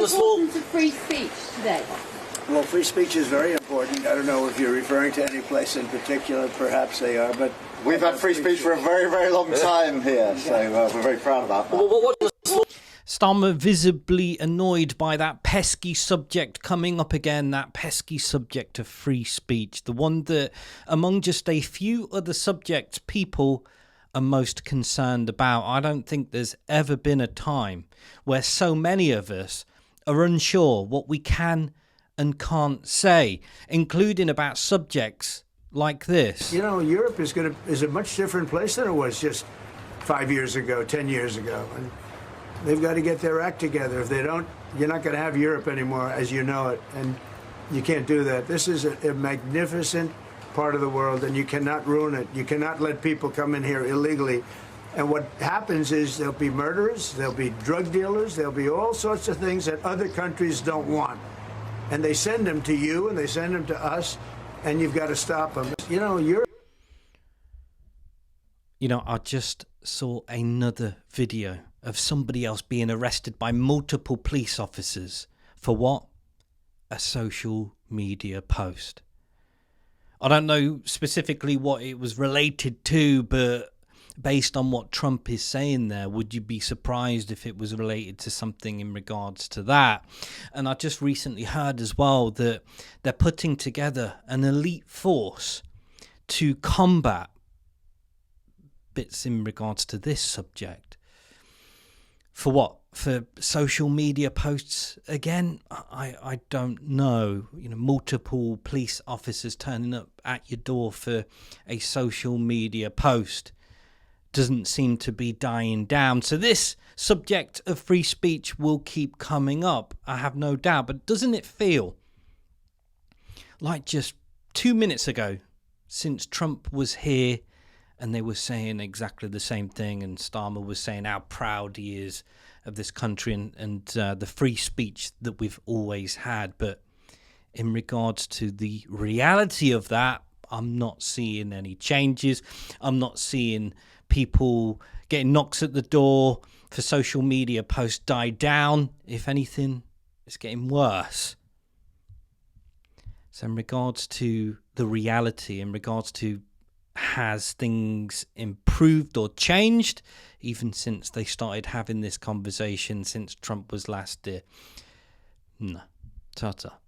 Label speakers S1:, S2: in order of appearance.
S1: importance of free speech today?
S2: Well, free speech is very important. I don't know if you're referring to any place in particular. Perhaps they are, but
S3: we've had free speech for a very, very long time here, so we're very proud of that.
S4: Starmer visibly annoyed by that pesky subject coming up again, that pesky subject of free speech, the one that, among just a few other subjects, people are most concerned about. I don't think there's ever been a time where so many of us are unsure what we can and can't say, including about subjects like this.
S2: You know, Europe is a much different place than it was just 5 years ago, 10 years ago. And they've got to get their act together. If they don't, you're not going to have Europe anymore as you know it. And you can't do that. This is a magnificent part of the world, and you cannot ruin it. You cannot let people come in here illegally. And what happens is there'll be murderers, there'll be drug dealers, there'll be all sorts of things that other countries don't want. And they send them to you, and they send them to us, and you've got to stop them. You know,
S4: I just saw another video of somebody else being arrested by multiple police officers for what? A social media post. I don't know specifically what it was related to, but based on what Trump is saying there, would you be surprised if it was related to something in regards to that? And I just recently heard as well that they're putting together an elite force to combat bits in regards to this subject. For what? For social media posts again? I don't know. Multiple police officers turning up at your door for a social media post doesn't seem to be dying down. So this subject of free speech will keep coming up, I have no doubt. But doesn't it feel like just 2 minutes ago, since Trump was here and they were saying exactly the same thing, and Starmer was saying how proud he is of this country and the free speech that we've always had. But in regards to the reality of that, I'm not seeing any changes. I'm not seeing people getting knocks at the door for social media posts die down. If anything, it's getting worse. So in regards to the reality, in regards to has things improved or changed, even since they started having this conversation, since Trump was last there? No. Ta-ta.